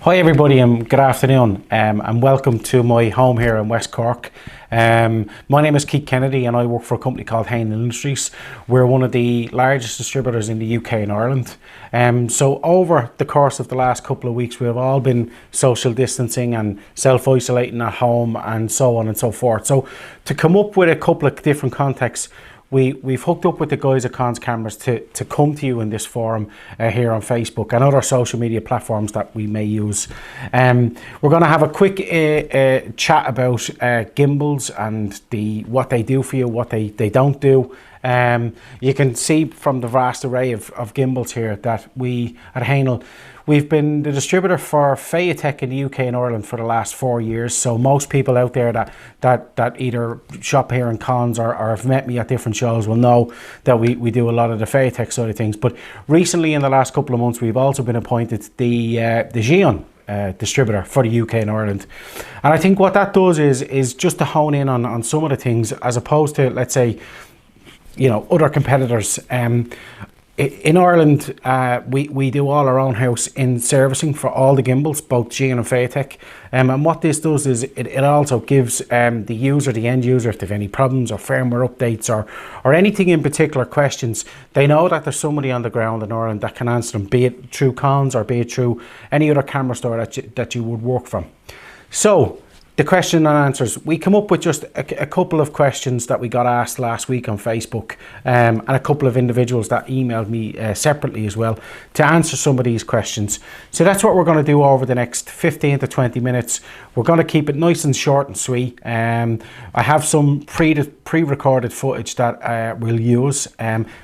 Hi everybody and good afternoon and welcome to my home here in West Cork. My name is Keith Kennedy and I work for a company called Hähnel Industries. We're one of the largest distributors in the UK and Ireland. So over the course of the last couple of weeks we have all been social distancing and self-isolating at home and so on and so forth. So to come up with a couple of different contexts, we've hooked up with the guys at Cons Cameras to come to you in this forum here on Facebook and other social media platforms that we may use. We're going to have a quick chat about gimbals and what they do for you, what they don't do. You can see from the vast array of gimbals here that we at Hähnel, we've been the distributor for FeiyuTech in the UK and Ireland for the last 4 years. So most people out there that either shop here in Cons or have met me at different shows will know that we do a lot of the FeiyuTech side of things. But recently in the last couple of months, we've also been appointed the Zhiyun distributor for the UK and Ireland. And I think what that does is just to hone in on some of the things as opposed to, let's say, you know, other competitors. In Ireland, we do all our own house in servicing for all the gimbals, both Zhiyun and FeiyuTech. And what this does is it also gives the end user, if they have any problems or firmware updates or anything in particular questions, they know that there's somebody on the ground in Ireland that can answer them, be it through Cons or be it through any other camera store that you would work from. So the question and answers, we come up with just a couple of questions that we got asked last week on Facebook and a couple of individuals that emailed me separately as well to answer some of these questions. So that's what we're going to do over the next 15 to 20 minutes. We're going to keep it nice and short and sweet. I have some pre-recorded footage that we'll use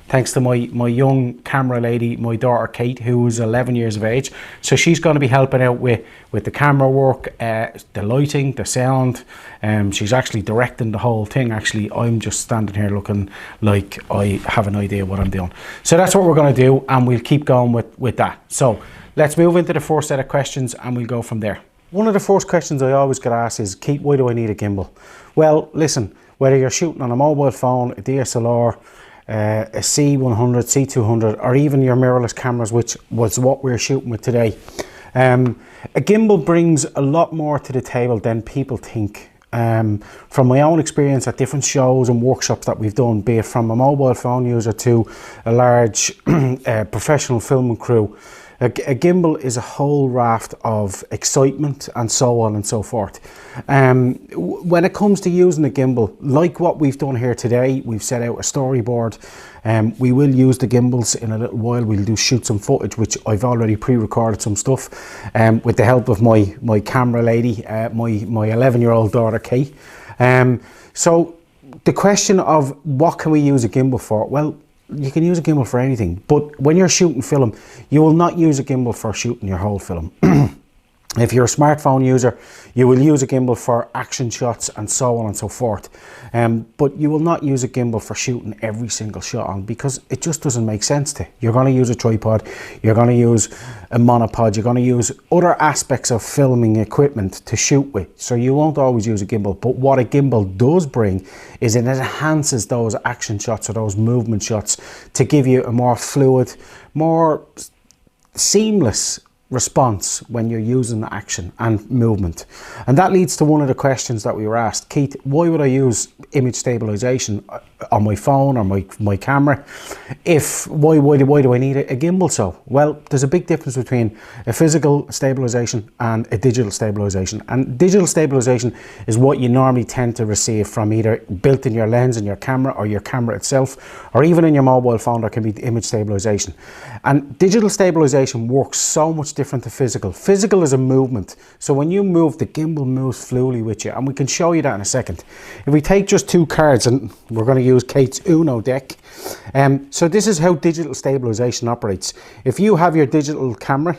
thanks to my young camera lady, my daughter Kate, who is 11 years of age. So she's going to be helping out with the camera work, the lighting, the sound. She's actually directing the whole thing. Actually, I'm just standing here looking like I have an idea what I'm doing. So that's what we're going to do, and we'll keep going with that. So let's move into the first set of questions and we'll go from there. One of the first questions I always get asked is, Keith, why do I need a gimbal? Well, listen, whether you're shooting on a mobile phone, a DSLR, a C100, C200, or even your mirrorless cameras, which was what we're shooting with today, a gimbal brings a lot more to the table than people think. From my own experience at different shows and workshops that we've done, be it from a mobile phone user to a large professional filming crew, a gimbal is a whole raft of excitement and so on and so forth. When it comes to using a gimbal, like what we've done here today, we've set out a storyboard. We will use the gimbals in a little while. We'll shoot some footage, which I've already pre-recorded some stuff with the help of my camera lady, my 11-year-old daughter Kate. So the question of what can we use a gimbal for? Well, you can use a gimbal for anything, but when you're shooting film, you will not use a gimbal for shooting your whole film. If you're a smartphone user, you will use a gimbal for action shots and so on and so forth. But you will not use a gimbal for shooting every single shot on, because it just doesn't make sense to. You're going to use a tripod, you're going to use a monopod, you're going to use other aspects of filming equipment to shoot with. So you won't always use a gimbal. But what a gimbal does bring is it enhances those action shots or those movement shots to give you a more fluid, more seamless response when you're using the action and movement. And that leads to one of the questions that we were asked. Keith, why would I use image stabilization on my phone or my camera? Why do I need a gimbal? So, well, there's a big difference between a physical stabilization and a digital stabilization. And digital stabilization is what you normally tend to receive from either built in your lens in your camera or your camera itself, or even in your mobile phone there can be image stabilization. And digital stabilization works so much different to physical. Physical is a movement. So when you move, the gimbal moves fluidly with you. And we can show you that in a second. If we take just two cards, and we're going to use Kate's Uno deck. So this is how digital stabilization operates. If you have your digital camera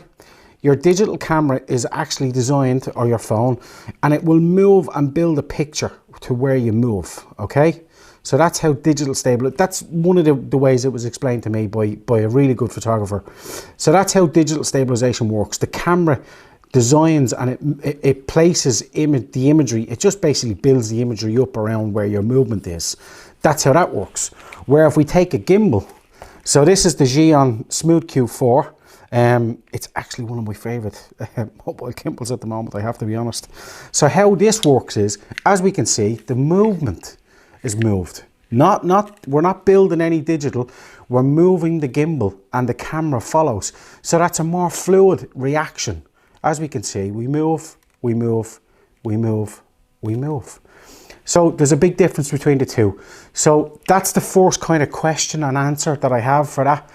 is actually designed, or your phone, and it will move and build a picture to where you move, okay? So that's how digital stable. That's one of the ways it was explained to me by a really good photographer. So that's how digital stabilization works. The camera designs and it places the imagery. It just basically builds the imagery up around where your movement is. That's how that works. Where if we take a gimbal, so this is the Zhiyun Smooth Q4. It's actually one of my favorite mobile gimbals at the moment, I have to be honest. So how this works is, as we can see, the movement is moved. We're not building any digital, we're moving the gimbal and the camera follows. So that's a more fluid reaction. As we can see, we move, we move, we move, we move. So there's a big difference between the two. So that's the first kind of question and answer that I have for that.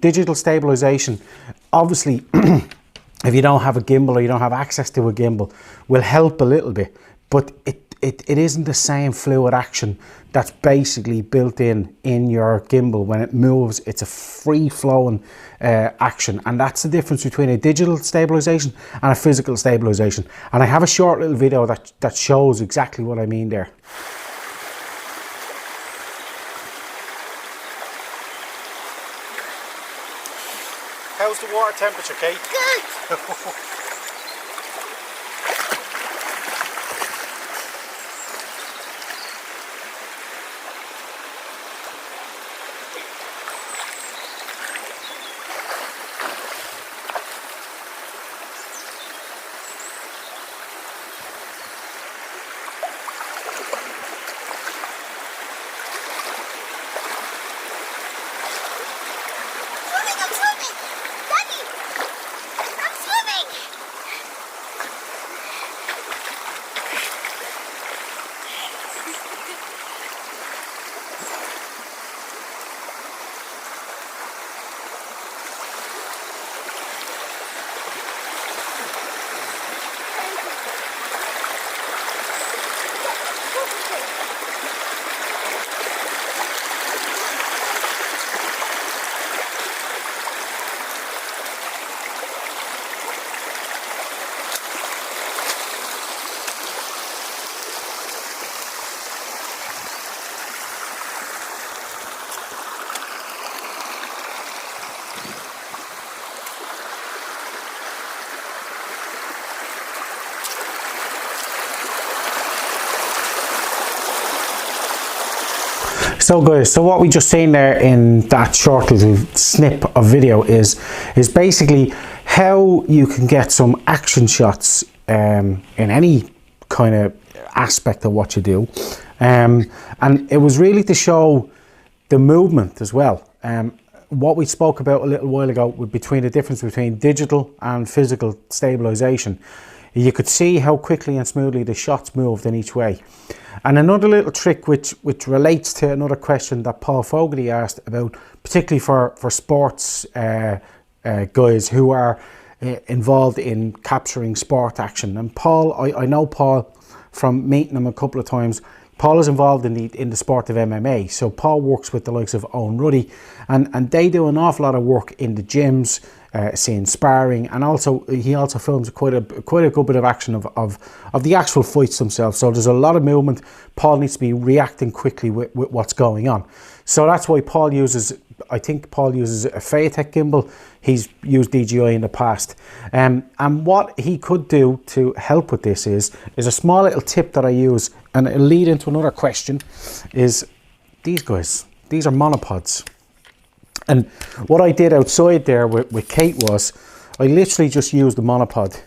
Digital stabilization, obviously, if you don't have a gimbal or you don't have access to a gimbal, will help a little bit, but it isn't the same fluid action that's basically built in your gimbal. When it moves, it's a free-flowing action, and that's the difference between a digital stabilization and a physical stabilization. And I have a short little video that shows exactly what I mean there. How's the water temperature, Kate? Good! So guys, so what we just seen there in that short little snip of video is basically how you can get some action shots in any kind of aspect of what you do, and it was really to show the movement as well. What we spoke about a little while ago between the difference between digital and physical stabilization. You could see how quickly and smoothly the shots moved in each way. And another little trick which relates to another question that Paul Fogarty asked about, particularly for sports guys who are involved in capturing sport action. And Paul, I know Paul from meeting him a couple of times. Paul is involved in the sport of MMA. So Paul works with the likes of Owen Ruddy, and they do an awful lot of work in the gyms, seeing sparring, and also he also films quite a good bit of action of the actual fights themselves. So there's a lot of movement. Paul needs to be reacting quickly with what's going on. So that's why Paul uses, I think Paul uses a FeiyuTech gimbal. He's used DJI in the past. And what he could do to help with this is a small little tip that I use, and it'll lead into another question, is these guys. These are monopods. And what I did outside there with Kate was, I literally just used the monopod.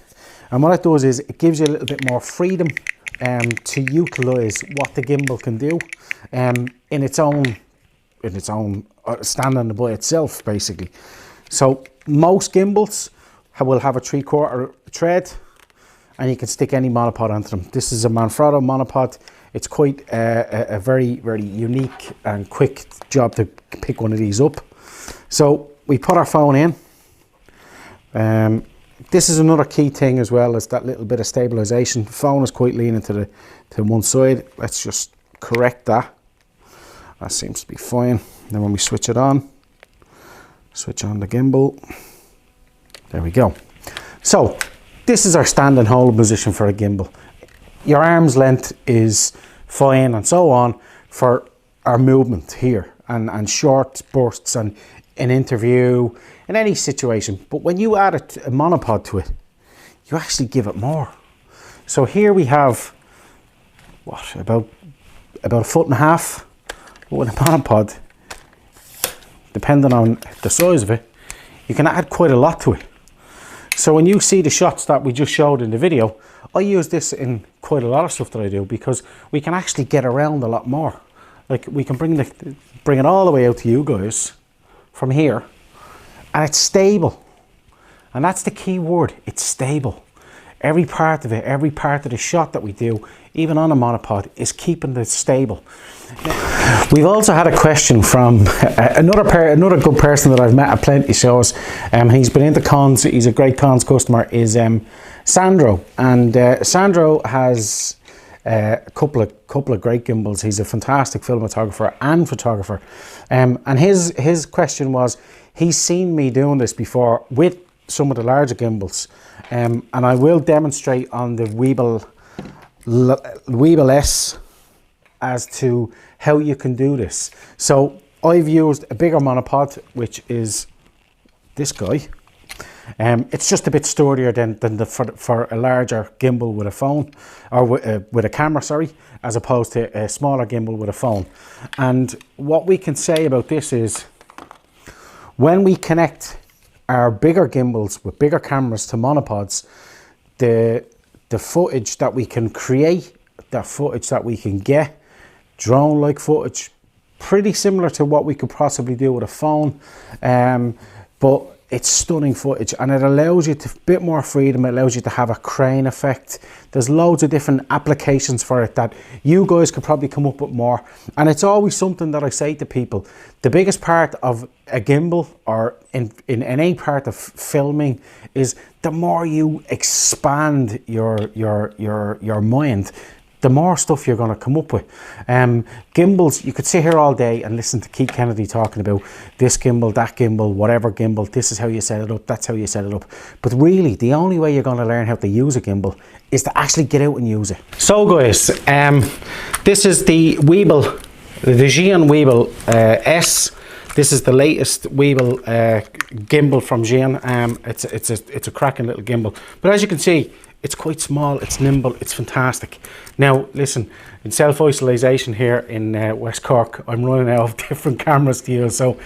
And what it does is it gives you a little bit more freedom to utilize what the gimbal can do in its own standing by itself, basically. So most gimbals will have a 3/4 thread, and you can stick any monopod onto them. This is a Manfrotto monopod. It's quite a very, very unique and quick job to pick one of these up. So we put our phone in. This is another key thing as well, as that little bit of stabilization. The phone is quite leaning to one side. Let's just correct that. That seems to be fine. Then when we switch it on, switch on the gimbal. There we go. So this is our stand and hold position for a gimbal. Your arm's length is fine and so on for our movement here, and short bursts and an interview, in any situation. But when you add a monopod to it, you actually give it more. So here we have, what, about 1.5 foot. But with a monopod, depending on the size of it, you can add quite a lot to it. So when you see the shots that we just showed in the video, I use this in quite a lot of stuff that I do, because we can actually get around a lot more. Like, we can bring it all the way out to you guys from here, and it's stable. And that's the key word, it's stable. Every part of it, every part of the shot that we do, even on a monopod, is keeping it stable. We've also had a question from another good person that I've met at plenty shows. He's been into cons, he's a great cons customer, is Sandro. And Sandro has a couple of great gimbals. He's a fantastic cinematographer and photographer. And his question was, he's seen me doing this before with some of the larger gimbals. And I will demonstrate on the Weeble S as to how you can do this. So I've used a bigger monopod, which is this guy. It's just a bit sturdier than for a larger gimbal with a phone, or with a camera, sorry, as opposed to a smaller gimbal with a phone. And what we can say about this is, when we connect our bigger gimbals with bigger cameras to monopods, the footage that we can create, the footage that we can get, drone-like footage, pretty similar to what we could possibly do with a phone, but it's stunning footage, and it allows you to a bit more freedom. It allows you to have a crane effect. There's loads of different applications for it that you guys could probably come up with more. And it's always something that I say to people, the biggest part of a gimbal, or in any part of filming, is the more you expand your mind, the more stuff you're going to come up with. Gimbals, you could sit here all day and listen to Keith Kennedy talking about this gimbal, that gimbal, whatever gimbal, this is how you set it up, that's how you set it up. But really, the only way you're going to learn how to use a gimbal is to actually get out and use it. So guys, this is the Weeble, the Zhiyun S. This is the latest Weeble gimbal from Zhiyun. It's a cracking little gimbal. But as you can see, it's quite small, it's nimble, it's fantastic. Now, listen, in self-isolation here in West Cork, I'm running out of different cameras to use. So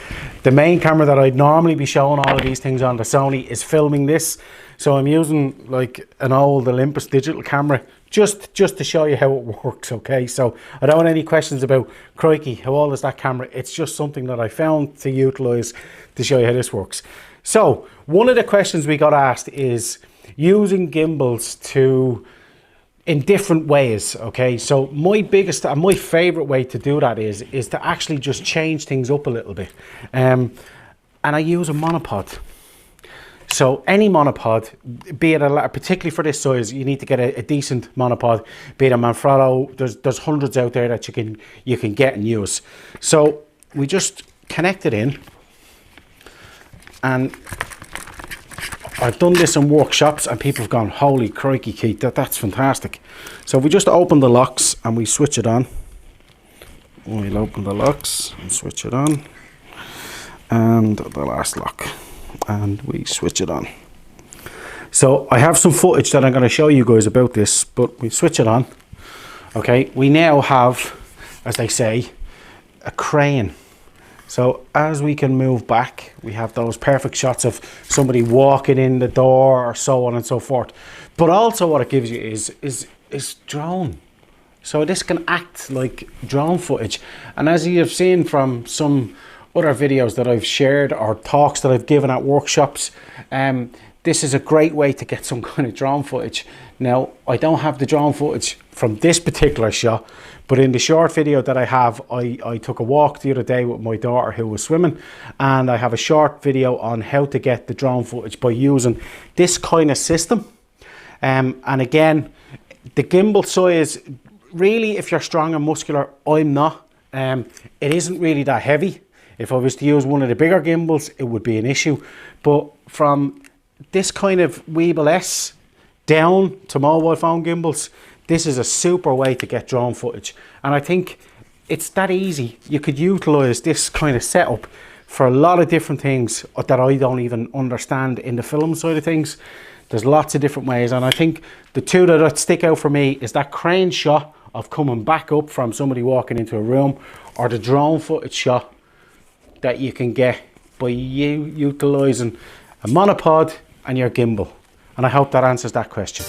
the main camera that I'd normally be showing all of these things on, the Sony, is filming this. So I'm using like an old Olympus digital camera just to show you how it works, okay? So I don't want any questions about, crikey, how old is that camera? It's just something that I found to utilize to show you how this works. So one of the questions we got asked is using gimbals in different ways, okay? So my biggest and my favorite way to do that is to actually just change things up a little bit. And I use a monopod. So any monopod, be it particularly for this size, you need to get a decent monopod, be it a Manfrotto. There's hundreds out there that you can get and use. So we just connect it in, and I've done this in workshops and people have gone, holy crikey, Keith, that's fantastic. So we just open the locks and we switch it on. We'll open the locks and switch it on. And the last lock. And we switch it on. So I have some footage that I'm going to show you guys about this, but we switch it on. Okay, we now have, as they say, a crane. So as we can move back, we have those perfect shots of somebody walking in the door or so on and so forth. But also what it gives you is drone. So this can act like drone footage. And as you have seen from some other videos that I've shared or talks that I've given at workshops, this is a great way to get some kind of drone footage. Now, I don't have the drone footage from this particular shot, but in the short video that I have, I took a walk the other day with my daughter who was swimming, and I have a short video on how to get the drone footage by using this kind of system. And again, the gimbal size, really, if you're strong and muscular, I'm not. It isn't really that heavy. If I was to use one of the bigger gimbals, it would be an issue. But from this kind of Weeble S down to mobile phone gimbals, this is a super way to get drone footage. And I think it's that easy. You could utilize this kind of setup for a lot of different things that I don't even understand in the film side of things. There's lots of different ways. And I think the two that stick out for me is that crane shot of coming back up from somebody walking into a room, or the drone footage shot that you can get by you utilising a monopod and your gimbal? And I hope that answers that question.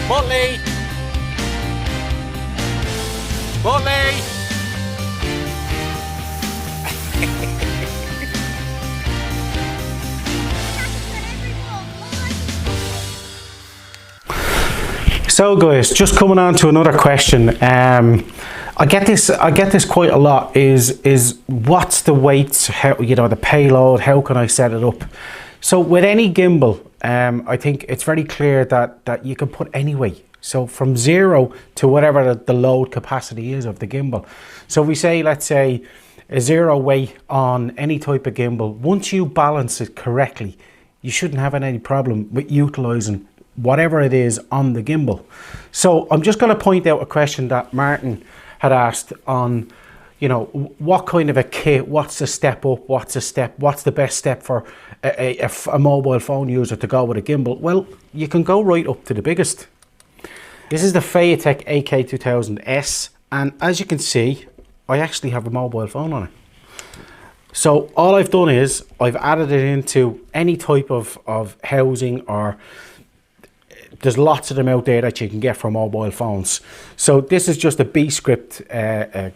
Motley! Motley! So guys, just coming on to another question. I get this quite a lot. Is what's the weights? How, you know, the payload? How can I set it up? So with any gimbal, I think it's very clear that you can put any weight. So from 0 to whatever the load capacity is of the gimbal. So we say, let's say, a 0 weight on any type of gimbal. Once you balance it correctly, you shouldn't have any problem with utilising whatever it is on the gimbal. So I'm just going to point out a question that Martin had asked on, you know, what kind of a kit, what's the step up, what's the best step for a mobile phone user to go with a gimbal? Well, you can go right up to the biggest. This is the FeiyuTech AK2000S, and as you can see, I actually have a mobile phone on it. So all I've done is I've added it into any type of housing, or there's lots of them out there that you can get for mobile phones. So this is just a B-script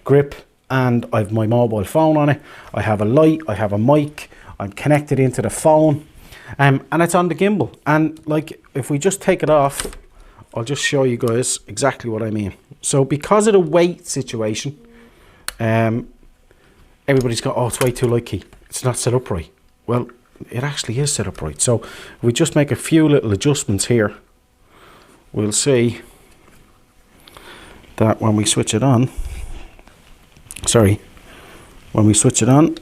grip, and I've my mobile phone on it. I have a light, I have a mic, I'm connected into the phone, and it's on the gimbal. And like, if we just take it off, I'll just show you guys exactly what I mean. So because of the weight situation, everybody's got, oh, it's way too light, it's not set up right. Well, it actually is set up right. So if we just make a few little adjustments here, we'll see that when we switch it on, when we switch it on,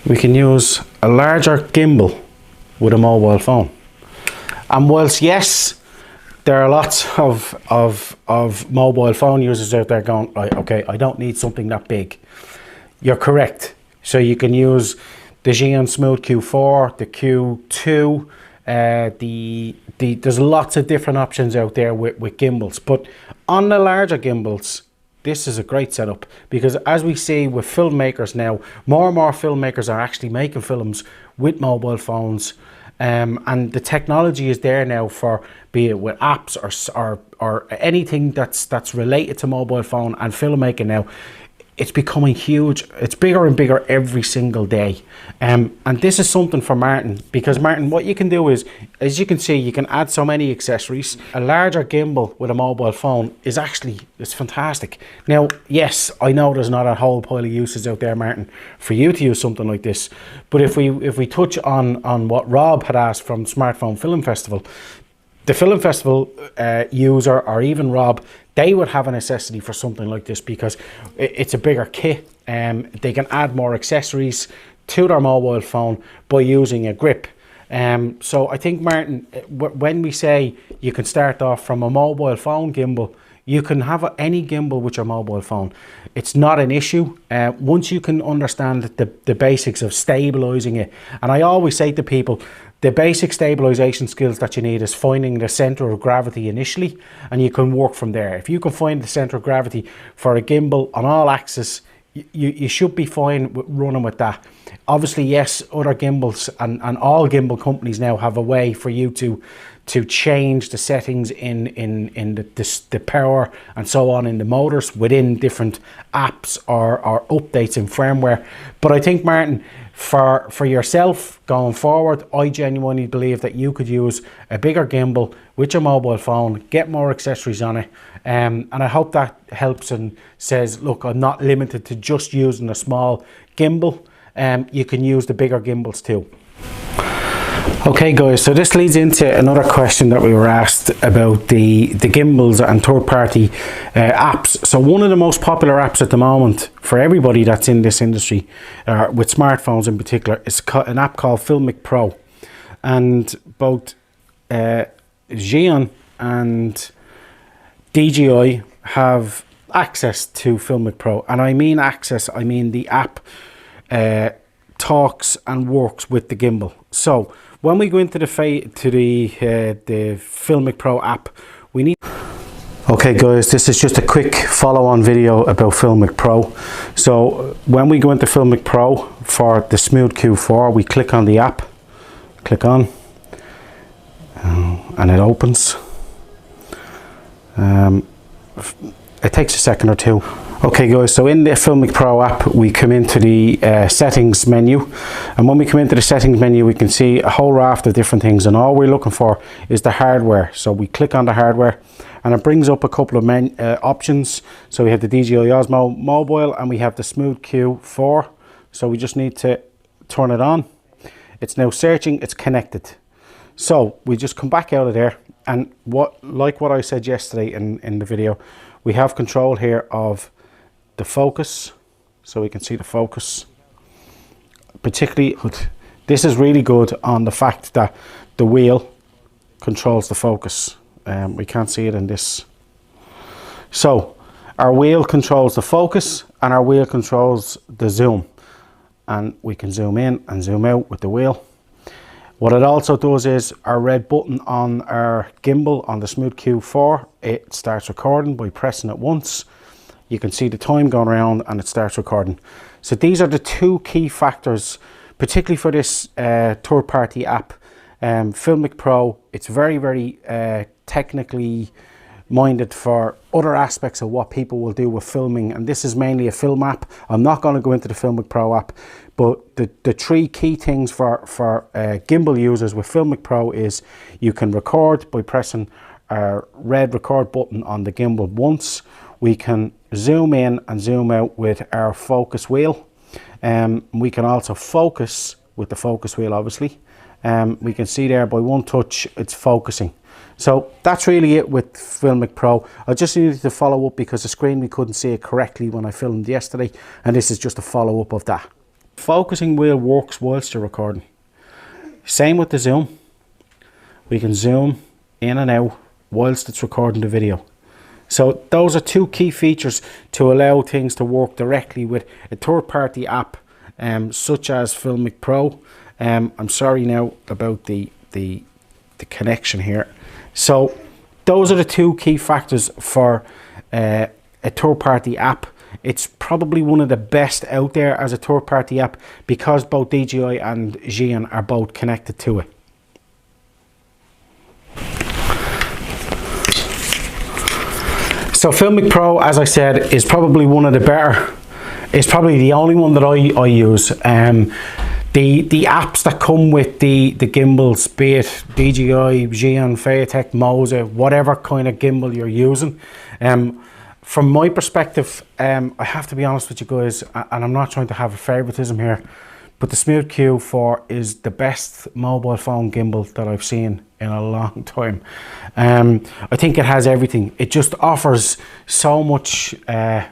we can use a larger gimbal with a mobile phone. And whilst, yes, there are lots of mobile phone users out there going, right, okay, I don't need something that big. You're correct. So you can use the Zhiyun Smooth Q4, the Q2, there's lots of different options out there with gimbals. But on the larger gimbals, this is a great setup, because as we see with filmmakers now, more and more filmmakers are actually making films with mobile phones. And the technology is there now for, be it with apps or anything that's related to mobile phone and filmmaking now. It's becoming huge. It's bigger and bigger every single day. And this is something for Martin, because Martin, what you can do is, as you can see, you can add so many accessories. A larger gimbal with a mobile phone is it's fantastic. Now, yes, I know there's not a whole pile of uses out there, Martin, for you to use something like this. But if we touch on what Rob had asked from Smartphone Film Festival, the film festival user, or even Rob, they would have a necessity for something like this because it's a bigger kit. They can add more accessories to their mobile phone by using a grip. So I think, Martin, when we say you can start off from a mobile phone gimbal, you can have any gimbal with your mobile phone. It's not an issue once you can understand the basics of stabilizing it. And I always say to people, the basic stabilization skills that you need is finding the center of gravity initially, and you can work from there. If you can find the center of gravity for a gimbal on all axes, you should be fine with running with that. Obviously, yes, other gimbals and all gimbal companies now have a way for you to change the settings in the power and so on in the motors within different apps or updates in firmware. But I think, Martin, for yourself going forward, I genuinely believe that you could use a bigger gimbal with your mobile phone, get more accessories on it, and I hope that helps and says, look, I'm not limited to just using a small gimbal. You can use the bigger gimbals too. Okay guys, so this leads into another question that we were asked about the gimbals and third-party apps. So one of the most popular apps at the moment for everybody that's in this industry, with smartphones in particular, is an app called Filmic Pro. And both Zhiyun and DJI have access to Filmic Pro. And I mean access, I mean the app talks and works with the gimbal. So when we go into the Filmic Pro app, we need... Okay guys, this is just a quick follow-on video about Filmic Pro. So when we go into Filmic Pro for the Smooth Q4, we click on the app, click on, and it opens. It takes a second or two. Okay guys, so in the Filmic Pro app, we come into the settings menu, and when we come into the settings menu, we can see a whole raft of different things, and all we're looking for is the hardware. So we click on the hardware, and it brings up a couple of options. So we have the DJI Osmo Mobile, and we have the Smooth Q4. So we just need to turn it on. It's now searching, it's connected. So we just come back out of there, and like what I said yesterday in the video, we have control here of the focus, so we can see the focus. Particularly, this is really good on the fact that the wheel controls the focus. We can't see it in this. So our wheel controls the focus, and our wheel controls the zoom, and we can zoom in and zoom out with the wheel. What it also does is our red button on our gimbal on the Smooth Q4, it starts recording by pressing it once. You can see the time going around and it starts recording. So these are the two key factors, particularly for this third-party app, Filmic Pro. It's very, very technically minded for other aspects of what people will do with filming, and this is mainly a film app. I'm not going to go into the Filmic Pro app, but the three key things for gimbal users with Filmic Pro is you can record by pressing our red record button on the gimbal once. We can zoom in and zoom out with our focus wheel. We can also focus with the focus wheel, obviously. We can see there by one touch it's focusing. So that's really it with Filmic Pro. I just needed to follow up because the screen, we couldn't see it correctly when I filmed yesterday, and this is just a follow up of that. Focusing wheel works whilst you're recording. Same with the zoom. We can zoom in and out whilst it's recording the video. So those are two key features to allow things to work directly with a third-party app, such as Filmic Pro. I'm sorry now about the connection here. So those are the two key factors for a third-party app. It's probably one of the best out there as a third-party app because both DJI and Zhiyun are both connected to it. So Filmic Pro, as I said, is probably one of the better. It's probably the only one that I use. The apps that come with the gimbals, be it DJI, Zhiyun, FeiyuTech, Mose, whatever kind of gimbal you're using. From my perspective, I have to be honest with you guys, and I'm not trying to have a favoritism here, but the Smooth Q4 is the best mobile phone gimbal that I've seen in a long time. I think it has everything. It just offers so much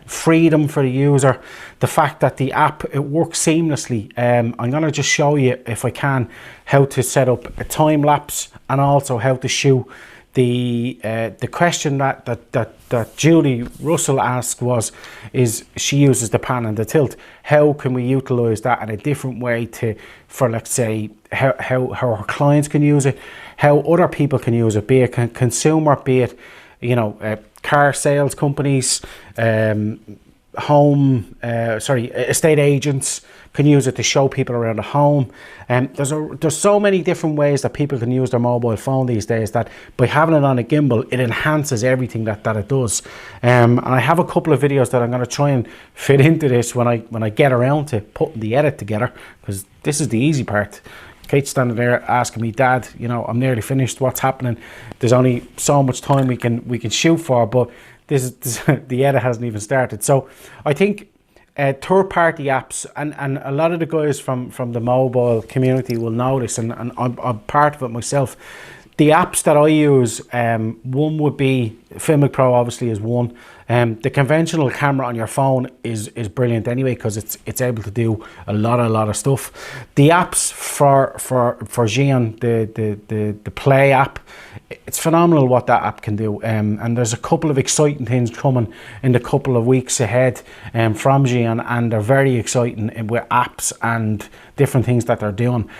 freedom for the user. The fact that the app, it works seamlessly. I'm gonna just show you, if I can, how to set up a time lapse and also how to shoot. The question that Julie Russell asked is she uses the pan and the tilt. How can we utilize that in a different way for let's say how our clients can use it, how other people can use it, be it consumer, be it car sales companies, estate agents can use it to show people around the home. There's so many different ways that people can use their mobile phone these days, that by having it on a gimbal, it enhances everything that it does. And I have a couple of videos that I'm going to try and fit into this when I get around to putting the edit together, because this is the easy part. Kate's standing there asking me, Dad, I'm nearly finished, what's happening? There's only so much time we can shoot for, but this the edit hasn't even started. So I think third-party apps, and a lot of the guys from the mobile community will know this, and I'm part of it myself. The apps that I use, one would be Filmic Pro, obviously, is one. The conventional camera on your phone is brilliant anyway, because it's able to do a lot of stuff. The apps for Zhiyun, the Play app, it's phenomenal what that app can do. And there's a couple of exciting things coming in the couple of weeks ahead from Zhiyun, and they're very exciting with apps and different things that they're doing.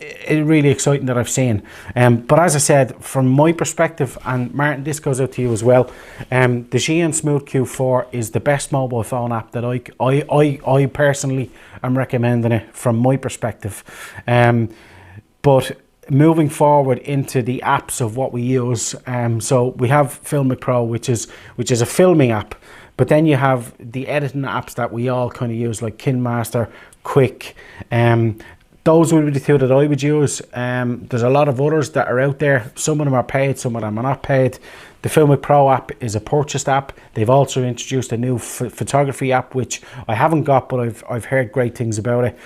It's really exciting that I've seen. But as I said, from my perspective, and Martin, this goes out to you as well, the Zhiyun Smooth Q4 is the best mobile phone app that I personally am recommending it from my perspective. But moving forward into the apps of what we use, so we have Filmic Pro, which is a filming app, but then you have the editing apps that we all kind of use, like KineMaster, Quick. Those would be the two that I would use. There's a lot of others that are out there. Some of them are paid, some of them are not paid. The Filmic Pro app is a purchased app. They've also introduced a new photography app, which I haven't got, but I've heard great things about it.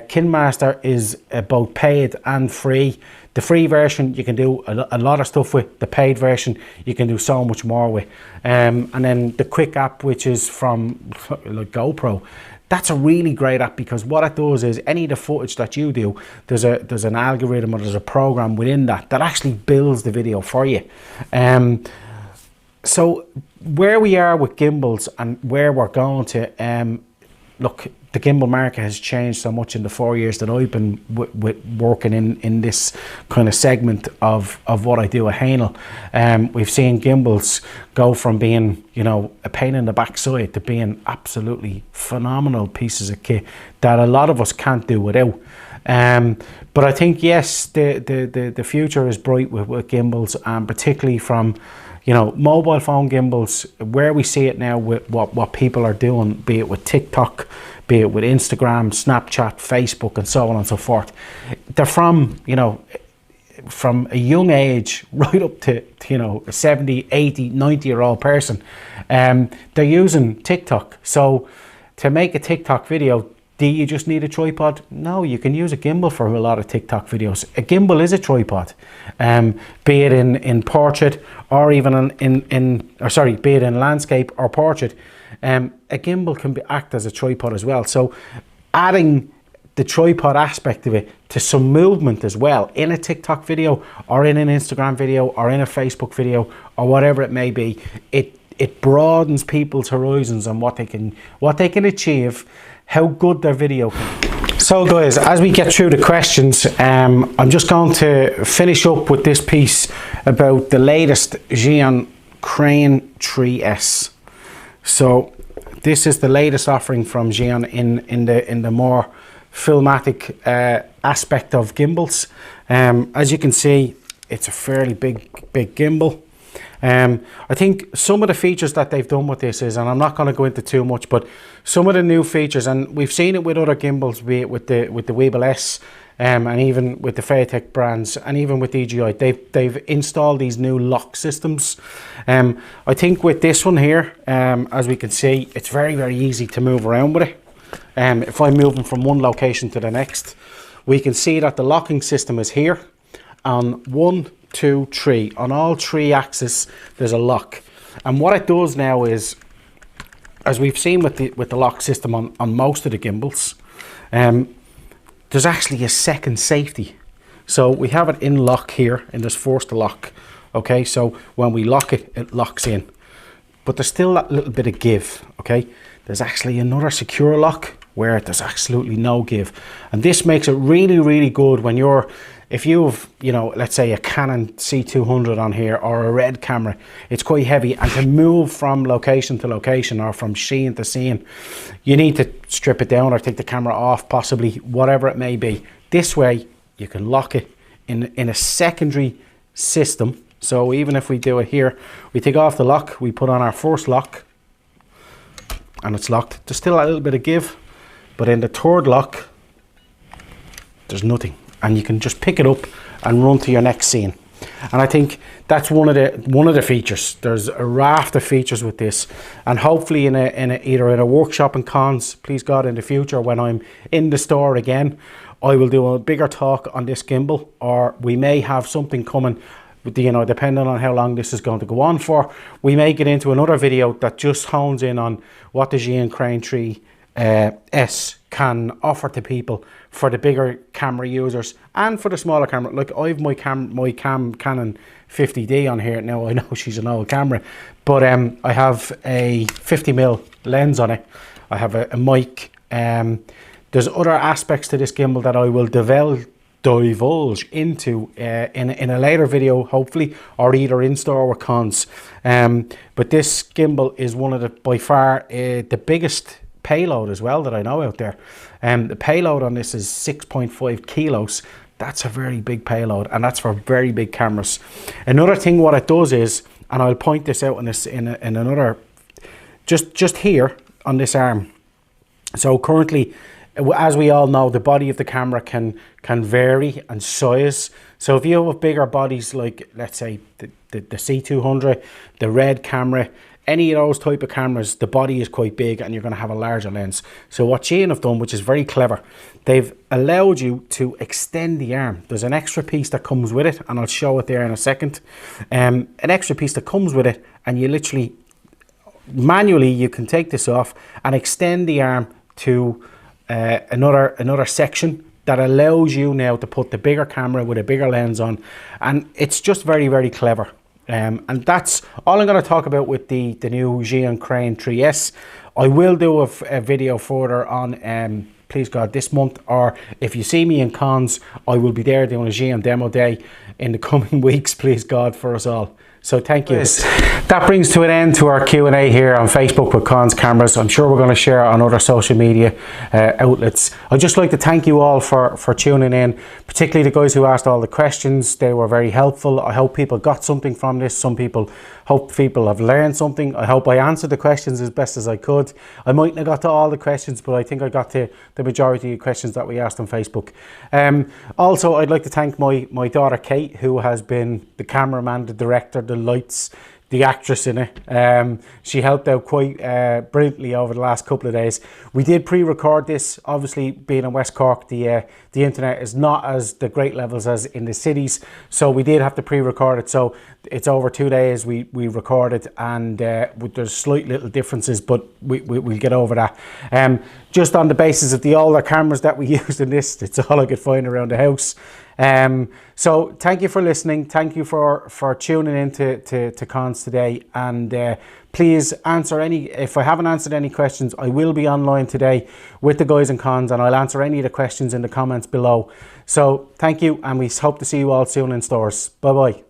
KineMaster is both paid and free. The free version you can do a lot of stuff with. The paid version you can do so much more with. And then the Quick app, which is from like GoPro. That's a really great app, because what it does is any of the footage that you do, there's an algorithm or there's a program within that actually builds the video for you. So where we are with gimbals and where we're going to, look, the gimbal market has changed so much in the 4 years that I've been working in this kind of segment of what I do at Hähnel. We've seen gimbals go from being, a pain in the backside to being absolutely phenomenal pieces of kit that a lot of us can't do without. But I think, yes, the future is bright with gimbals, and particularly from mobile phone gimbals, where we see it now with what people are doing, be it with Tick-Tock, be it with Instagram, Snapchat, Facebook, and so on and so forth. They're from a young age right up to a 70, 80, 90-year-old person. They're using Tick-Tock. So to make a Tick-Tock video, do you just need a tripod? No, you can use a gimbal for a lot of Tick-Tock videos. A gimbal is a tripod, be it in portrait or even be it in landscape or portrait. A gimbal can act as a tripod as well. So adding the tripod aspect of it to some movement as well in a TikTok video or in an Instagram video or in a Facebook video or whatever it may be, it broadens people's horizons on what they can achieve, how good their video can be. So guys, as we get through the questions, I'm just going to finish up with this piece about the latest Zhiyun Crane 3S. So this is the latest offering from Zhiyun in the more filmatic aspect of gimbals. As you can see, it's a fairly big gimbal. I think some of the features that they've done with this is, and I'm not going to go into too much, but some of the new features, and we've seen it with other gimbals, be it with the Weeble S, and even with the FeiyuTech brands, and even with DJI, they've installed these new lock systems. I think with this one here, as we can see, it's very, very easy to move around with it. If I'm moving from one location to the next, we can see that the locking system is here, and 1, 2, 3, on all 3 axes there's a lock. And what it does now is, as we've seen with the lock system on most of the gimbals, there's actually a second safety. So we have it in lock here in this forced lock. Okay, so when we lock it, it locks in, but there's still that little bit of give. Okay, there's actually another secure lock where there's absolutely no give, and this makes it really, really good when you're, if you have, you know, let's say a Canon C200 on here or a red camera, it's quite heavy, and to move from location to location or from scene to scene, you need to strip it down or take the camera off, possibly, whatever it may be. This way you can lock it in a secondary system. So even if we do it here, we take off the lock, we put on our first lock, and it's locked. There's still a little bit of give, but in the third lock, there's nothing, and you can just pick it up and run to your next scene. And I think that's one of the features. There's a raft of features with this, and hopefully either in a workshop in cons, please God, in the future when I'm in the store again, I will do a bigger talk on this gimbal, or we may have something coming. You know, depending on how long this is going to go on for, we may get into another video that just hones in on what the Zhiyun-Tech S can offer to people for the bigger camera users and for the smaller camera. Like, I've my Canon 50D on here now. I know she's an old camera, but I have a 50mm lens on it. I have a mic. There's other aspects to this gimbal that I will divulge into in a later video, hopefully, or either in store or cons. But this gimbal is one of the, by far, the biggest payload as well that I know out there. The payload on this is 6.5 kilos. That's a very big payload, and that's for very big cameras. Another thing what it does is, and I'll point this out in this in another, just here on this arm. So currently, as we all know, the body of the camera can vary in size. So if you have bigger bodies, like let's say the C200, the red camera, any of those type of cameras, the body is quite big and you're going to have a larger lens. So what Zhiyun have done, which is very clever, they've allowed you to extend the arm. There's an extra piece that comes with it, and I'll show it there in a second. An extra piece that comes with it, and you literally manually you can take this off and extend the arm to another section that allows you now to put the bigger camera with a bigger lens on, and it's just very, very clever. And that's all I'm going to talk about with the new Zhiyun-Tech 3S. I will do a video further on please God this month, or if you see me in cons, I will be there doing a Zhiyun demo day in the coming weeks, please God, for us all. So thank you. That brings to an end to our Q&A here on Facebook with Cons Cameras. I'm sure we're going to share on other social media outlets. I'd just like to thank you all for tuning in, particularly the guys who asked all the questions. They were very helpful. I hope people got something from this. Hope people have learned something. I hope I answered the questions as best as I could. I mightn't have got to all the questions, but I think I got to the majority of questions that we asked on Facebook. Also, I'd like to thank my daughter Kate, who has been the cameraman, the director, the lights, the actress in it. She helped out quite brilliantly over the last couple of days. We did pre-record this. Obviously, being in West Cork, the internet is not as the great levels as in the cities, so we did have to pre-record it. So it's over 2 days we recorded, and there's slight little differences, but we'll get over that. Just on the basis of the older cameras that we used in this, it's all I could find around the house. So thank you for listening. Thank you for tuning in to Cons today, and please answer if I haven't answered any questions, I will be online today with the guys in Cons, and I'll answer any of the questions in the comments below. So thank you, and we hope to see you all soon in stores. Bye bye.